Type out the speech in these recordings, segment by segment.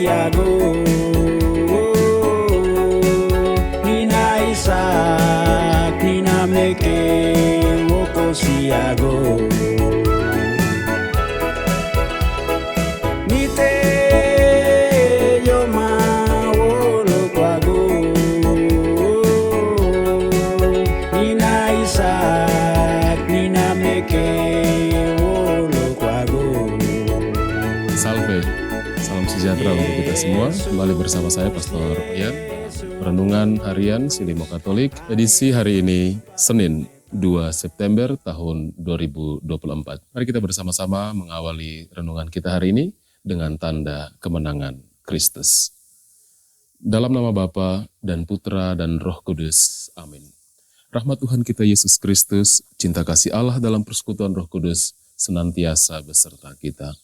kosiago, nina Isak, nina meke wo kosiago. Nite yo ma wo lo kwago, nina Isak, nina meke wo lo kwago. Salve, salam sejahtera untuk kita semua. Kembali bersama saya Pastor Ian. Renungan Harian Silimo Katolik, edisi hari ini Senin 2 September tahun 2024. Mari kita bersama-sama mengawali renungan kita hari ini dengan tanda kemenangan Kristus. Dalam nama Bapa dan Putra dan Roh Kudus. Amin. Rahmat Tuhan kita Yesus Kristus, cinta kasih Allah dalam persekutuan Roh Kudus senantiasa beserta kita,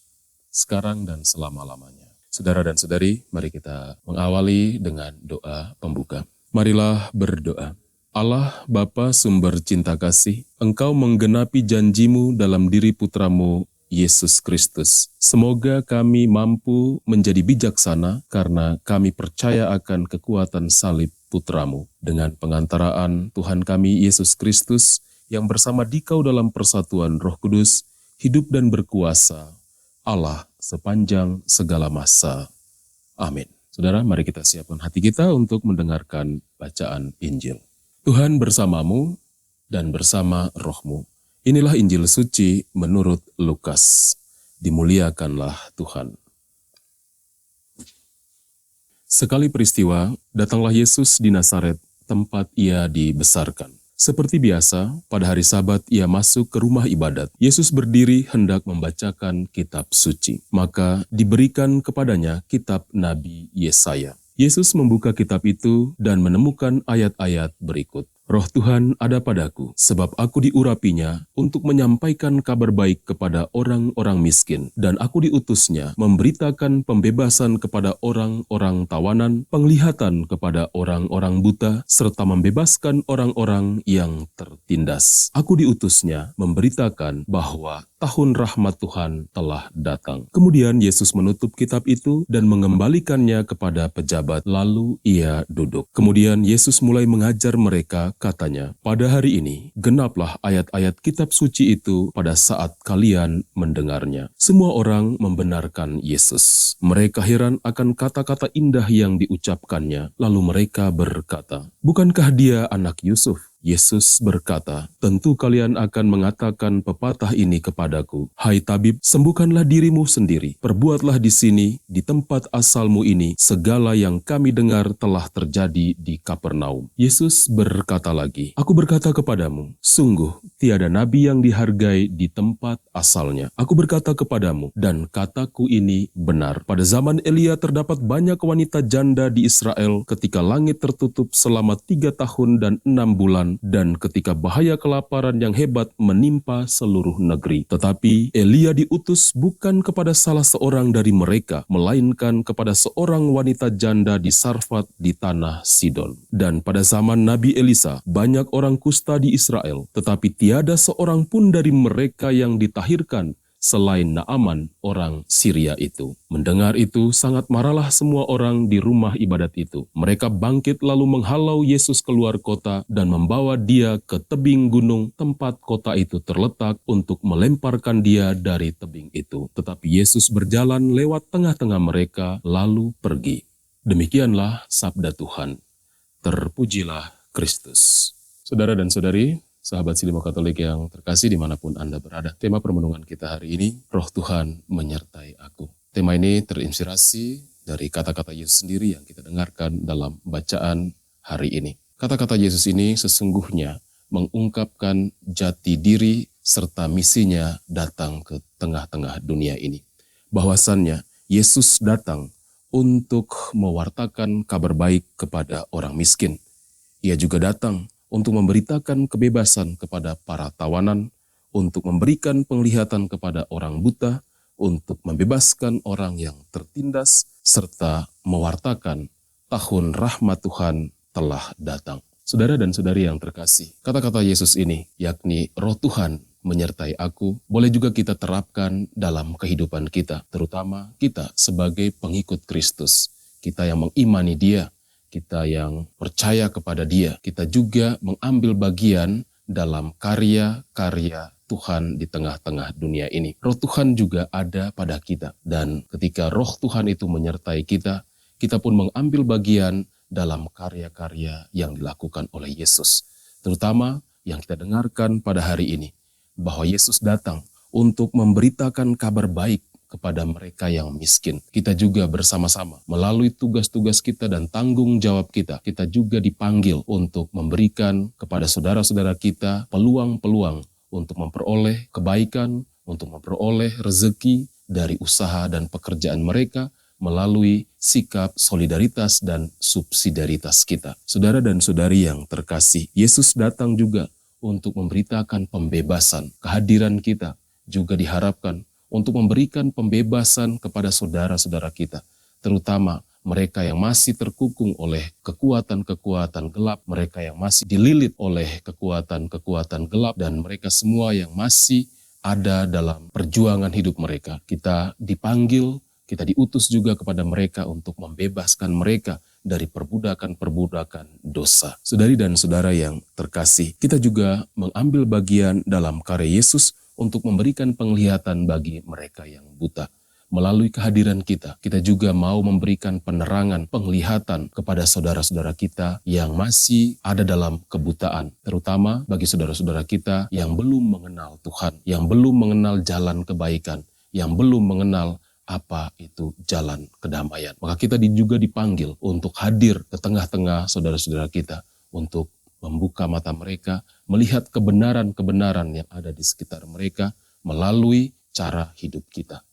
sekarang dan selama-lamanya. Saudara dan saudari, mari kita mengawali dengan doa pembuka. Marilah berdoa. Allah Bapa sumber cinta kasih, Engkau menggenapi janjimu dalam diri putramu Yesus Kristus. Semoga kami mampu menjadi bijaksana karena kami percaya akan kekuatan salib putramu. Dengan pengantaraan Tuhan kami Yesus Kristus yang bersama dikau dalam persatuan Roh Kudus, hidup dan berkuasa Allah sepanjang segala masa. Amin. Saudara, mari kita siapkan hati kita untuk mendengarkan bacaan Injil. Tuhan bersamamu dan bersama rohmu. Inilah Injil suci menurut Lukas. Dimuliakanlah Tuhan. Sekali peristiwa, datanglah Yesus di Nazaret, tempat ia dibesarkan. Seperti biasa, pada hari Sabat ia masuk ke rumah ibadat. Yesus berdiri hendak membacakan kitab suci. Maka diberikan kepadanya kitab Nabi Yesaya. Yesus membuka kitab itu dan menemukan ayat-ayat berikut. Roh Tuhan ada padaku, sebab aku diurapinya untuk menyampaikan kabar baik kepada orang-orang miskin, dan aku diutusnya memberitakan pembebasan kepada orang-orang tawanan, penglihatan kepada orang-orang buta, serta membebaskan orang-orang yang tertindas. Aku diutusnya memberitakan bahwa tahun rahmat Tuhan telah datang. Kemudian Yesus menutup kitab itu dan mengembalikannya kepada pejabat, lalu ia duduk. Kemudian Yesus mulai mengajar mereka, katanya, pada hari ini genaplah ayat-ayat kitab suci itu pada saat kalian mendengarnya. Semua orang membenarkan Yesus. Mereka heran akan kata-kata indah yang diucapkannya. Lalu mereka berkata, bukankah dia anak Yusuf? Yesus berkata, tentu kalian akan mengatakan pepatah ini kepadaku, hai tabib, sembuhkanlah dirimu sendiri. Perbuatlah di sini, di tempat asalmu ini, segala yang kami dengar telah terjadi di Kapernaum. Yesus berkata lagi, aku berkata kepadamu, sungguh tiada nabi yang dihargai di tempat asalnya. Aku berkata kepadamu, dan kataku ini benar. Pada zaman Elia terdapat banyak wanita janda di Israel ketika langit tertutup selama 3 tahun dan 6 bulan, dan ketika bahaya kelaparan yang hebat menimpa seluruh negeri. Tetapi Elia diutus bukan kepada salah seorang dari mereka, melainkan kepada seorang wanita janda di Sarfat di tanah Sidon. Dan pada zaman Nabi Elisa, banyak orang kusta di Israel, tetapi tiada seorang pun dari mereka yang ditahirkan, selain Naaman orang Syria itu. Mendengar itu, sangat marahlah semua orang di rumah ibadat itu. Mereka bangkit lalu menghalau Yesus keluar kota dan membawa dia ke tebing gunung tempat kota itu terletak untuk melemparkan dia dari tebing itu. Tetapi Yesus berjalan lewat tengah-tengah mereka lalu pergi. Demikianlah sabda Tuhan. Terpujilah Kristus. Saudara dan saudari, sahabat Silimo Katolik yang terkasih dimanapun Anda berada, tema permenungan kita hari ini, Roh Tuhan menyertai aku. Tema ini terinspirasi dari kata-kata Yesus sendiri yang kita dengarkan dalam bacaan hari ini. Kata-kata Yesus ini sesungguhnya mengungkapkan jati diri serta misinya datang ke tengah-tengah dunia ini. Bahwasannya Yesus datang untuk mewartakan kabar baik kepada orang miskin. Ia juga datang untuk memberitakan kebebasan kepada para tawanan, untuk memberikan penglihatan kepada orang buta, untuk membebaskan orang yang tertindas, serta mewartakan tahun rahmat Tuhan telah datang. Saudara dan saudari yang terkasih, kata-kata Yesus ini, yakni Roh Tuhan menyertai aku, boleh juga kita terapkan dalam kehidupan kita, terutama kita sebagai pengikut Kristus. Kita yang mengimani Dia, kita yang percaya kepada Dia, kita juga mengambil bagian dalam karya-karya Tuhan di tengah-tengah dunia ini. Roh Tuhan juga ada pada kita, dan ketika Roh Tuhan itu menyertai kita, kita pun mengambil bagian dalam karya-karya yang dilakukan oleh Yesus. Terutama yang kita dengarkan pada hari ini, bahwa Yesus datang untuk memberitakan kabar baik kepada mereka yang miskin. Kita juga bersama-sama melalui tugas-tugas kita dan tanggung jawab kita, kita juga dipanggil untuk memberikan kepada saudara-saudara kita peluang-peluang untuk memperoleh kebaikan, untuk memperoleh rezeki dari usaha dan pekerjaan mereka melalui sikap solidaritas dan subsidiaritas kita. Saudara dan saudari yang terkasih, Yesus datang juga untuk memberitakan pembebasan. Kehadiran kita juga diharapkan untuk memberikan pembebasan kepada saudara-saudara kita, terutama mereka yang masih terkukung oleh kekuatan-kekuatan gelap, mereka yang masih dililit oleh kekuatan-kekuatan gelap, dan mereka semua yang masih ada dalam perjuangan hidup mereka. Kita dipanggil, kita diutus juga kepada mereka untuk membebaskan mereka dari perbudakan-perbudakan dosa. Saudari dan saudara yang terkasih, kita juga mengambil bagian dalam karya Yesus untuk memberikan penglihatan bagi mereka yang buta. Melalui kehadiran kita, kita juga mau memberikan penerangan, penglihatan kepada saudara-saudara kita yang masih ada dalam kebutaan. Terutama bagi saudara-saudara kita yang belum mengenal Tuhan, yang belum mengenal jalan kebaikan, yang belum mengenal apa itu jalan kedamaian. Maka kita juga dipanggil untuk hadir ke tengah-tengah saudara-saudara kita untuk membuka mata mereka, melihat kebenaran-kebenaran yang ada di sekitar mereka melalui cara hidup kita.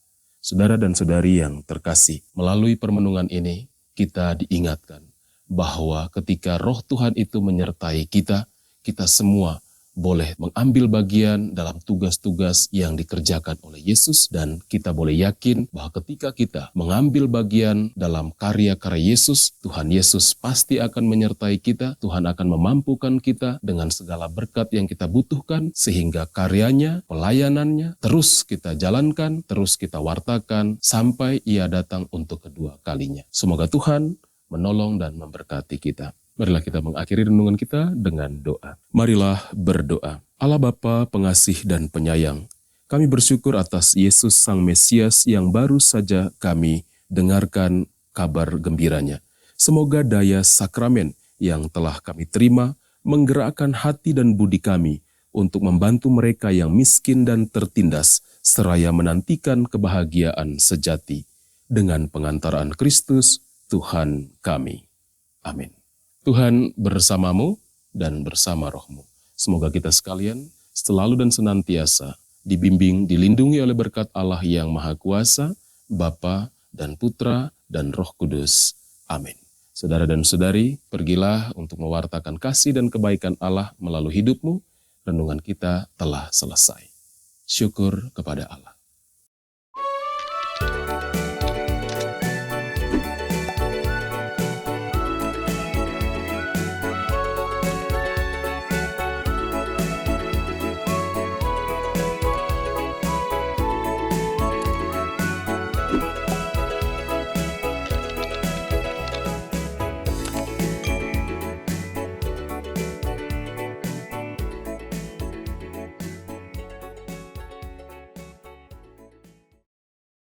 Saudara dan saudari yang terkasih, melalui permenungan ini kita diingatkan bahwa ketika Roh Tuhan itu menyertai kita, kita semua boleh mengambil bagian dalam tugas-tugas yang dikerjakan oleh Yesus, dan kita boleh yakin bahwa ketika kita mengambil bagian dalam karya-karya Yesus, Tuhan Yesus pasti akan menyertai kita, Tuhan akan memampukan kita dengan segala berkat yang kita butuhkan, sehingga karyanya, pelayanannya terus kita jalankan, terus kita wartakan, sampai Ia datang untuk kedua kalinya. Semoga Tuhan menolong dan memberkati kita. Marilah kita mengakhiri renungan kita dengan doa. Marilah berdoa. Allah Bapa pengasih dan penyayang, kami bersyukur atas Yesus Sang Mesias yang baru saja kami dengarkan kabar gembiranya. Semoga daya sakramen yang telah kami terima menggerakkan hati dan budi kami untuk membantu mereka yang miskin dan tertindas, seraya menantikan kebahagiaan sejati. Dengan pengantaran Kristus, Tuhan kami. Amin. Tuhan bersamamu dan bersama rohmu. Semoga kita sekalian selalu dan senantiasa dibimbing, dilindungi oleh berkat Allah yang Maha Kuasa, Bapa dan Putra dan Roh Kudus. Amin. Saudara dan saudari, pergilah untuk mewartakan kasih dan kebaikan Allah melalui hidupmu. Renungan kita telah selesai. Syukur kepada Allah.